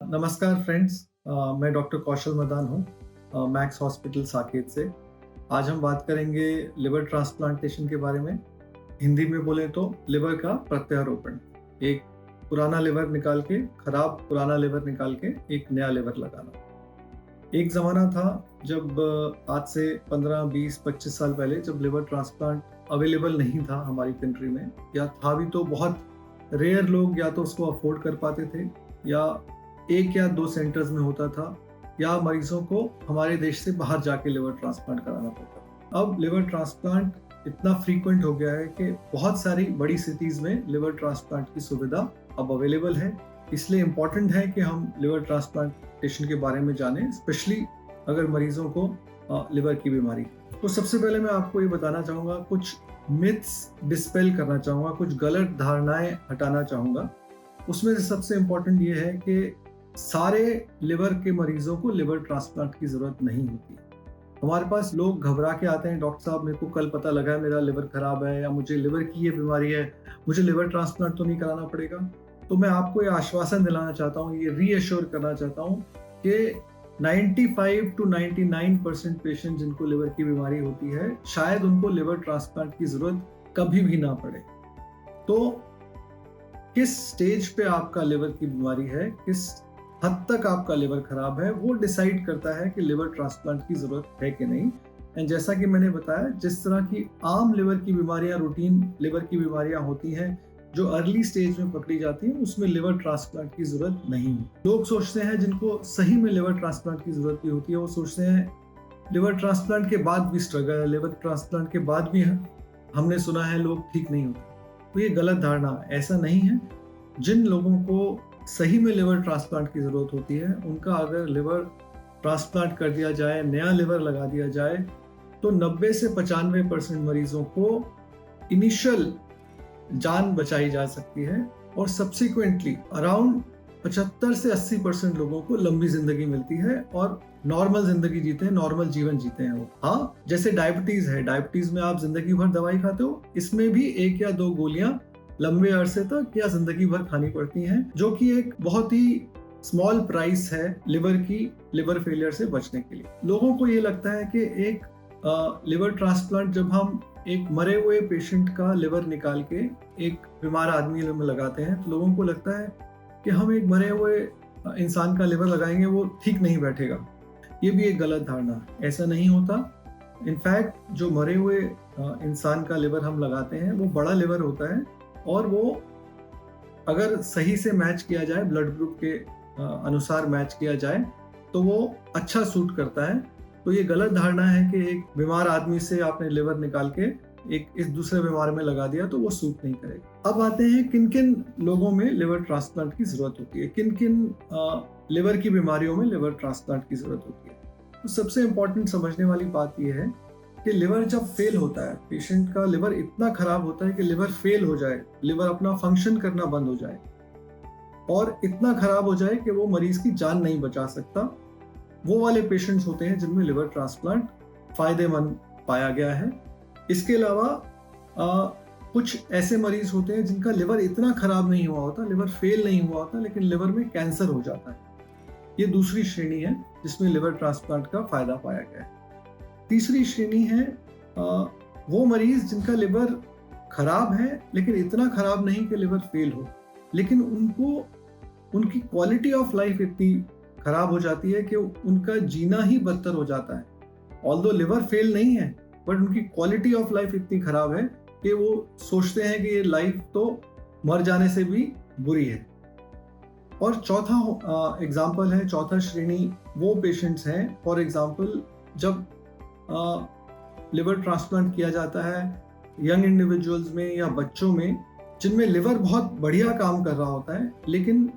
नमस्कार फ्रेंड्स। मैं डॉक्टर कौशल मदान हूँ मैक्स हॉस्पिटल साकेत से। आज हम बात करेंगे लिवर ट्रांसप्लांटेशन के बारे में। हिंदी में बोले तो लिवर का प्रत्यारोपण। एक पुराना लिवर निकाल के, खराब पुराना लिवर निकाल के एक नया लिवर लगाना। एक ज़माना था जब आज से 15, 20, 25 साल पहले जब लिवर ट्रांसप्लांट अवेलेबल नहीं था हमारी कंट्री में, या था भी तो बहुत रेयर लोग या तो उसको अफोर्ड कर पाते थे, या एक या दो सेंटर्स में होता था, या मरीजों को हमारे देश से बाहर जाके लिवर ट्रांसप्लांट कराना पड़ता था। अब लिवर ट्रांसप्लांट इतना फ्रीक्वेंट हो गया है कि बहुत सारी बड़ी सिटीज़ में लिवर ट्रांसप्लांट की सुविधा अब अवेलेबल है। इसलिए इम्पॉर्टेंट है कि हम लिवर ट्रांसप्लांटेशन के बारे में जानें, स्पेशली अगर मरीजों को लिवर की बीमारी। तो सबसे पहले मैं आपको ये बताना चाहूँगा, कुछ मिथ्स डिस्पेल करना चाहूँगा, कुछ गलत धारणाएं हटाना चाहूँगा। उसमें से सबसे इम्पॉर्टेंट ये है कि सारे लिवर के मरीजों को लिवर ट्रांसप्लांट की ज़रूरत नहीं होती। हमारे पास लोग घबरा के आते हैं, डॉक्टर साहब मेरे को कल पता लगा है मेरा लिवर खराब है, या मुझे लिवर की ये बीमारी है, मुझे लिवर ट्रांसप्लांट तो नहीं कराना पड़ेगा। तो मैं आपको ये आश्वासन दिलाना चाहता हूँ, ये रीअश्योर करना चाहता हूँ कि 95 to 99% पेशेंट जिनको लिवर की बीमारी होती है, शायद उनको लिवर ट्रांसप्लांट की ज़रूरत कभी भी ना पड़े। तो किस स्टेज पे आपका लिवर की बीमारी है, किस हद तक आपका लिवर खराब है, वो डिसाइड करता है कि लिवर ट्रांसप्लांट की जरूरत है कि नहीं। एंड जैसा कि मैंने बताया, जिस तरह की आम लिवर की बीमारियां, रूटीन लिवर की बीमारियां होती हैं जो अर्ली स्टेज में पकड़ी जाती हैं, उसमें लिवर ट्रांसप्लांट की जरूरत नहीं है। लोग सोचते हैं, जिनको सही में लिवर ट्रांसप्लांट की जरूरत भी होती है, वो सोचते हैं लिवर ट्रांसप्लांट के बाद भी स्ट्रगल है, लिवर ट्रांसप्लांट के बाद भी हमने सुना है लोग ठीक नहीं होते। तो ये गलत धारणा, ऐसा नहीं है। जिन लोगों को सही में लिवर ट्रांसप्लांट की ज़रूरत होती है, उनका अगर लिवर ट्रांसप्लांट कर दिया जाए, नया लिवर लगा दिया जाए, तो 90 से 95% मरीजों को इनिशियल जान बचाई जा सकती है, और सब्सिक्वेंटली अराउंड 75 से 80% लोगों को लंबी जिंदगी मिलती है और नॉर्मल जिंदगी जीते हैं, नॉर्मल जीवन जीते हैं वो। हाँ, जैसे डायबिटीज है, डायबिटीज में आप जिंदगी भर दवाई खाते हो, इसमें भी 1 या 2 गोलियां लंबे अरसे तक या जिंदगी भर खानी पड़ती हैं, जो कि एक बहुत ही स्मॉल प्राइस है लिवर फेलियर से बचने के लिए। लोगों को ये लगता है कि एक लिवर ट्रांसप्लांट जब हम एक मरे हुए पेशेंट का लिवर निकाल के एक बीमार आदमी में लगाते हैं, तो लोगों को लगता है कि हम एक मरे हुए इंसान का लिवर लगाएंगे, वो ठीक नहीं बैठेगा। ये भी एक गलत धारणा है, ऐसा नहीं होता। इनफैक्ट जो मरे हुए इंसान का लिवर हम लगाते हैं, वो बड़ा लिवर होता है, और वो अगर सही से मैच किया जाए, ब्लड ग्रुप के अनुसार मैच किया जाए, तो वो अच्छा सूट करता है। तो ये गलत धारणा है कि एक बीमार आदमी से आपने लिवर निकाल के एक इस दूसरे बीमार में लगा दिया तो वो सूट नहीं करेगा। अब आते हैं किन किन लोगों में लिवर ट्रांसप्लांट की जरूरत होती है, किन किन लिवर की बीमारियों में लिवर ट्रांसप्लांट की जरूरत होती है। तो सबसे इंपॉर्टेंट समझने वाली बात यह है कि लिवर जब फेल होता है, पेशेंट का लिवर इतना खराब होता है कि लिवर फेल हो जाए, लिवर अपना फंक्शन करना बंद हो जाए, और इतना खराब हो जाए कि वो मरीज की जान नहीं बचा सकता, वो वाले पेशेंट्स होते हैं जिनमें लिवर ट्रांसप्लांट फायदेमंद पाया गया है। इसके अलावा कुछ ऐसे मरीज होते हैं जिनका लिवर इतना खराब नहीं हुआ होता, लिवर फेल नहीं हुआ होता, लेकिन लिवर में कैंसर हो जाता है। ये दूसरी श्रेणी है जिसमें लिवर ट्रांसप्लांट का फायदा पाया गया है। तीसरी श्रेणी है वो मरीज जिनका लिवर खराब है, लेकिन इतना खराब नहीं कि लिवर फेल हो, लेकिन उनकी क्वालिटी ऑफ लाइफ इतनी खराब हो जाती है कि उनका जीना ही बदतर हो जाता है। ऑल्दो लिवर फेल नहीं है, बट उनकी क्वालिटी ऑफ लाइफ इतनी खराब है कि वो सोचते हैं कि ये लाइफ तो मर जाने से भी बुरी है। और चौथा एग्जाम्पल है, चौथा श्रेणी वो पेशेंट्स हैं, फॉर एग्जाम्पल जब लिवर ट्रांसप्लांट किया जाता है यंग इंडिविजुअल्स में या बच्चों में, जिनमें लिवर बहुत बढ़िया काम कर रहा होता है, लेकिन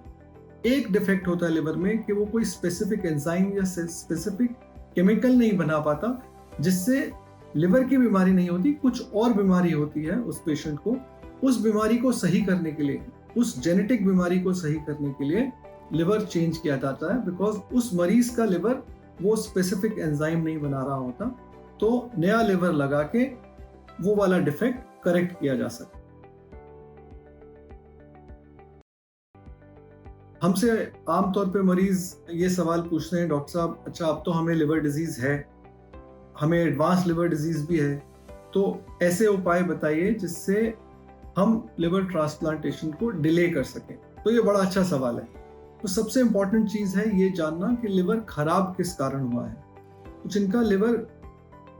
एक डिफेक्ट होता है लिवर में कि वो कोई स्पेसिफिक एंजाइम या स्पेसिफिक केमिकल नहीं बना पाता, जिससे लिवर की बीमारी नहीं होती, कुछ और बीमारी होती है उस पेशेंट को। उस बीमारी को सही करने के लिए, उस जेनेटिक बीमारी को सही करने के लिए लिवर चेंज किया जाता है, बिकॉज उस मरीज का लिवर वो स्पेसिफिक एंजाइम नहीं बना रहा होता, तो नया लिवर लगा के वो वाला डिफेक्ट करेक्ट किया जा सकता है। हमसे आमतौर पे मरीज ये सवाल पूछते हैं, डॉक्टर साहब अच्छा अब तो हमें लिवर डिजीज है, हमें एडवांस लिवर डिजीज भी है, तो ऐसे उपाय बताइए जिससे हम लिवर ट्रांसप्लांटेशन को डिले कर सकें। तो ये बड़ा अच्छा सवाल है। तो सबसे इंपॉर्टेंट चीज है ये जानना कि लिवर खराब किस कारण हुआ है। तो जिनका लिवर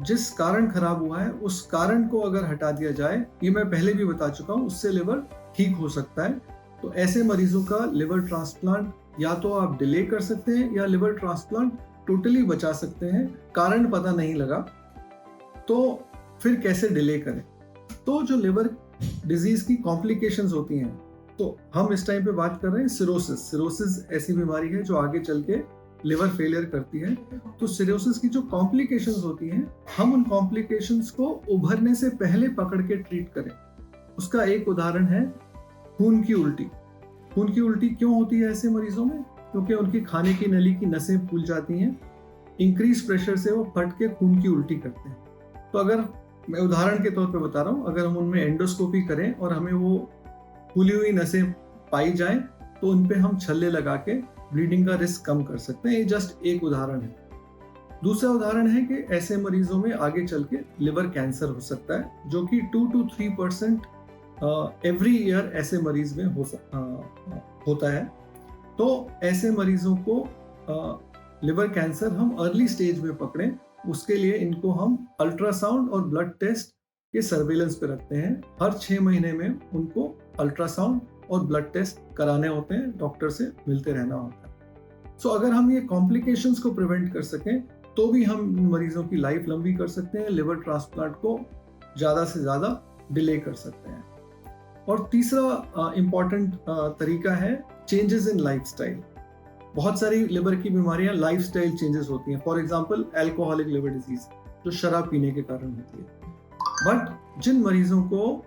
जिस कारण खराब हुआ है उस कारण को अगर हटा दिया जाए, ये मैं पहले भी बता चुका हूं, उससे लिवर ठीक हो सकता है। तो ऐसे मरीजों का लिवर ट्रांसप्लांट या तो आप डिले कर सकते हैं या लिवर ट्रांसप्लांट टोटली बचा सकते हैं। कारण पता नहीं लगा तो फिर कैसे डिले करें। तो जो लिवर डिजीज की कॉम्प्लिकेशंस होती हैं, तो हम इस टाइम पे बात कर रहे हैं सिरोसिस। सिरोसिस ऐसी बीमारी है जो आगे चल के लिवर फेलियर करती है। तो सिरोसिस की जो कॉम्प्लिकेशंस होती हैं, हम उन कॉम्प्लिकेशंस को उभरने से पहले पकड़ के ट्रीट करें। उसका एक उदाहरण है खून की उल्टी। खून की उल्टी क्यों होती है ऐसे मरीजों में? क्योंकि उनकी खाने की नली की नसें फूल जाती हैं, इंक्रीज प्रेशर से वो फट के खून की उल्टी करते हैं। तो अगर मैं उदाहरण के तौर पे बता रहा हूँ, अगर हम उनमें एंडोस्कोपी करें और हमें वो फूली हुई नसें पाई जाएं, तो उन पे हम छल्ले लगा के ब्लीडिंग का रिस्क कम कर सकते हैं। ये जस्ट एक उदाहरण है। दूसरा उदाहरण है कि ऐसे मरीजों में आगे चल के लिवर कैंसर हो सकता है, जो कि 2 to 3% एवरी ईयर ऐसे मरीज में होता है। तो ऐसे मरीजों को लिवर कैंसर हम अर्ली स्टेज में पकड़ें, उसके लिए इनको हम अल्ट्रासाउंड और ब्लड टेस्ट के सर्वेलेंस पे रखते हैं। हर 6 महीने में उनको अल्ट्रासाउंड और ब्लड टेस्ट कराने होते हैं, डॉक्टर से मिलते रहना होता है। सो अगर हम ये कॉम्प्लिकेशंस को प्रिवेंट कर सकें तो भी हम मरीजों की लाइफ लंबी कर सकते हैं, लिवर ट्रांसप्लांट को ज़्यादा से ज़्यादा डिले कर सकते हैं। और तीसरा इम्पॉर्टेंट तरीका है चेंजेस इन लाइफस्टाइल। बहुत सारी लिवर की बीमारियां लाइफस्टाइल चेंजेस होती हैं। For example alcoholic liver disease, जो शराब पीने के कारण होती है। बट जिन मरीजों को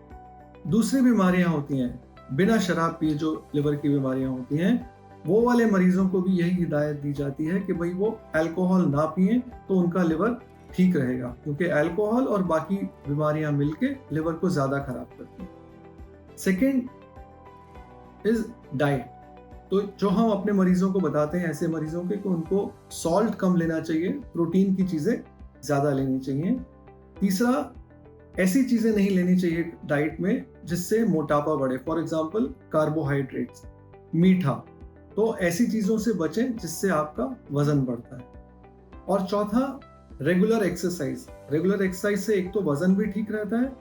दूसरी बीमारियां होती हैं बिना शराब पिए, जो लिवर की बीमारियां होती हैं, वो वाले मरीजों को भी यही हिदायत दी जाती है कि भाई वो अल्कोहल ना पिए तो उनका लिवर ठीक रहेगा, क्योंकि अल्कोहल और बाकी बीमारियां मिलके लिवर को ज्यादा खराब करती हैं। Second is diet. तो जो हम अपने मरीजों को बताते हैं ऐसे मरीजों के, कि उनको सॉल्ट कम लेना चाहिए, प्रोटीन की चीजें ज्यादा लेनी चाहिए। तीसरा, ऐसी चीजें नहीं लेनी चाहिए डाइट में जिससे मोटापा बढ़े। फॉर एग्जांपल कार्बोहाइड्रेट्स, मीठा, तो ऐसी चीजों से बचें जिससे आपका वजन बढ़ता है। और चौथा, रेगुलर एक्सरसाइज। रेगुलर एक्सरसाइज से एक तो वजन भी ठीक रहता है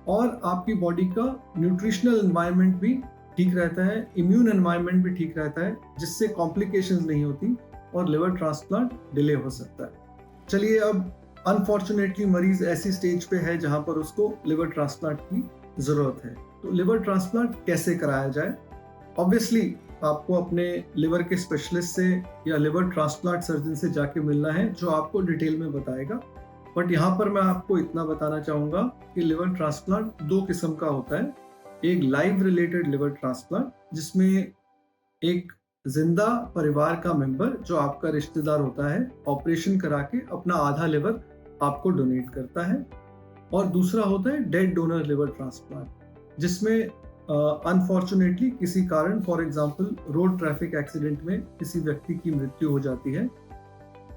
और आपकी बॉडी का न्यूट्रिशनल एनवायरनमेंट भी ठीक रहता है, इम्यून एनवायरनमेंट भी ठीक रहता है, जिससे कॉम्प्लिकेशंस नहीं होती और लिवर ट्रांसप्लांट डिले हो सकता है। चलिए, अब अनफॉर्चुनेटली मरीज ऐसी स्टेज पे है जहां पर उसको लिवर ट्रांसप्लांट की जरूरत है। तो लिवर ट्रांसप्लांट कैसे कराया जाए? ऑब्वियसली आपको अपने लिवर के स्पेशलिस्ट से या लिवर ट्रांसप्लांट सर्जन से जाके मिलना है, जो आपको डिटेल में बताएगा। बट यहाँ पर मैं आपको इतना बताना चाहूंगा कि लिवर ट्रांसप्लांट 2 किस्म का होता है। एक लाइव रिलेटेड लिवर ट्रांसप्लांट, जिसमें एक जिंदा परिवार का मेंबर जो आपका रिश्तेदार होता है, ऑपरेशन करा के अपना आधा लिवर आपको डोनेट करता है। और दूसरा होता है डेड डोनर लिवर ट्रांसप्लांट, जिसमें अनफॉर्चुनेटली किसी कारण, for example road traffic accident में किसी व्यक्ति की मृत्यु हो जाती है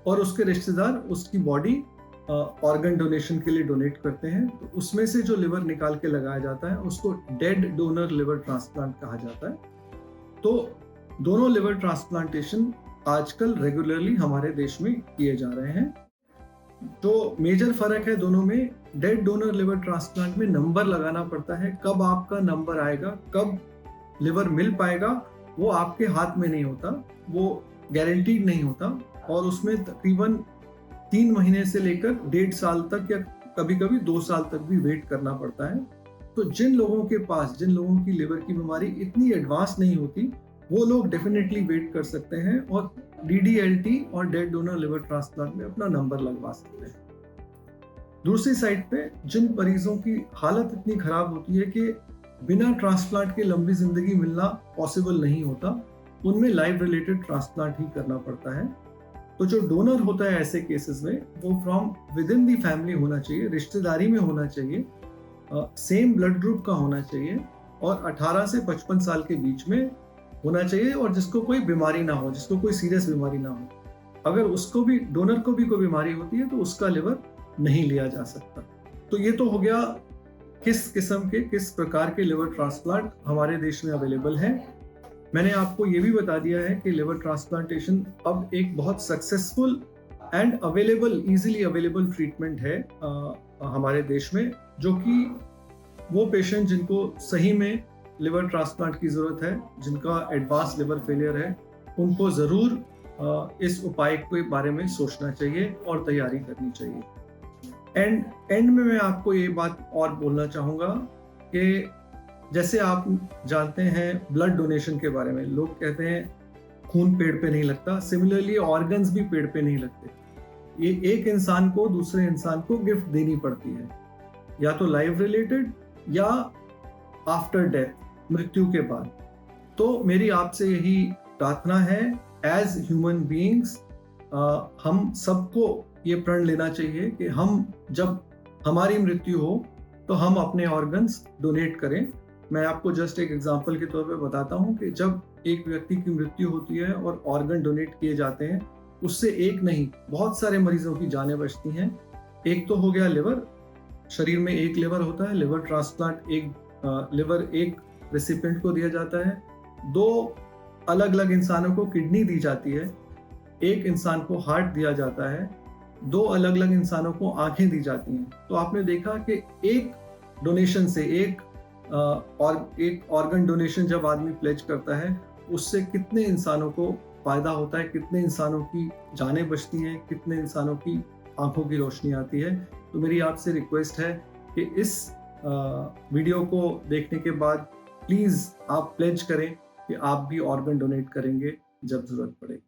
और उसके रिश्तेदार उसकी बॉडी ऑर्गन डोनेशन के लिए डोनेट करते हैं, तो उसमें से जो लिवर निकाल के लगाया जाता है उसको डेड डोनर लिवर ट्रांसप्लांट कहा जाता है। तो दोनों लिवर ट्रांसप्लांटेशन आजकल रेगुलरली हमारे देश में किए जा रहे हैं। तो मेजर फर्क है दोनों में, डेड डोनर लिवर ट्रांसप्लांट में नंबर लगाना पड़ता है। कब आपका नंबर आएगा, कब लिवर मिल पाएगा, वो आपके हाथ में नहीं होता, वो गारंटीड नहीं होता। और उसमें तकरीबन 3 महीने से लेकर 1.5 साल तक या कभी कभी 2 साल तक भी वेट करना पड़ता है। तो जिन लोगों की लिवर की बीमारी इतनी एडवांस नहीं होती, वो लोग डेफिनेटली वेट कर सकते हैं और DDLT और डेड डोनर लिवर ट्रांसप्लांट में अपना नंबर लगवा सकते हैं। दूसरी साइड पे जिन मरीजों की हालत इतनी खराब होती है कि बिना ट्रांसप्लांट के लंबी जिंदगी मिलना पॉसिबल नहीं होता, उनमें लाइव रिलेटेड ट्रांसप्लांट ही करना पड़ता है। तो जो डोनर होता है ऐसे केसेस में, वो from with in the family होना चाहिए, रिश्तेदारी में होना चाहिए, सेम ब्लड ग्रुप का होना चाहिए और 18 से 55 साल के बीच में होना चाहिए और जिसको कोई बीमारी ना हो, जिसको कोई सीरियस बीमारी ना हो। अगर उसको भी, डोनर को भी कोई बीमारी होती है तो उसका लिवर नहीं लिया जा सकता। तो ये तो हो गया किस प्रकार के लिवर ट्रांसप्लांट हमारे देश में अवेलेबल है। मैंने आपको ये भी बता दिया है कि लिवर ट्रांसप्लांटेशन अब एक बहुत successful and easily available treatment है हमारे देश में, जो कि वो पेशेंट जिनको सही में लिवर ट्रांसप्लांट की जरूरत है, जिनका एडवांस लिवर फेलियर है, उनको जरूर इस उपाय के बारे में सोचना चाहिए और तैयारी करनी चाहिए। एंड में मैं आपको ये बात और बोलना चाहूँगा कि जैसे आप जानते हैं ब्लड डोनेशन के बारे में, लोग कहते हैं खून पेड़ पे नहीं लगता, सिमिलरली ऑर्गन्स भी पेड़ पे नहीं लगते। ये एक इंसान को दूसरे इंसान को गिफ्ट देनी पड़ती है, या तो लाइफ रिलेटेड या आफ्टर डेथ, मृत्यु के बाद। तो मेरी आपसे यही प्रार्थना है, एज ह्यूमन बीइंग्स हम सबको ये प्रण लेना चाहिए कि हम जब हमारी मृत्यु हो तो हम अपने ऑर्गन्स डोनेट करें। मैं आपको जस्ट एक एग्जांपल के तौर पे बताता हूँ कि जब एक व्यक्ति की मृत्यु होती है और ऑर्गन डोनेट किए जाते हैं, उससे एक नहीं बहुत सारे मरीजों की जानें बचती हैं। एक तो हो गया लिवर, शरीर में एक लिवर होता है, लिवर ट्रांसप्लांट लिवर एक रेसिपिएंट को दिया जाता है। 2 अलग अलग इंसानों को किडनी दी जाती है, एक इंसान को हार्ट दिया जाता है, 2 अलग अलग इंसानों को आंखें दी जाती हैं। तो आपने देखा कि एक डोनेशन से एक ऑर्गन डोनेशन जब आदमी प्लेज करता है, उससे कितने इंसानों को फायदा होता है, कितने इंसानों की जानें बचती हैं, कितने इंसानों की आंखों की रोशनी आती है। तो मेरी आपसे रिक्वेस्ट है कि इस वीडियो को देखने के बाद प्लीज आप प्लेज करें कि आप भी ऑर्गन डोनेट करेंगे जब जरूरत पड़े।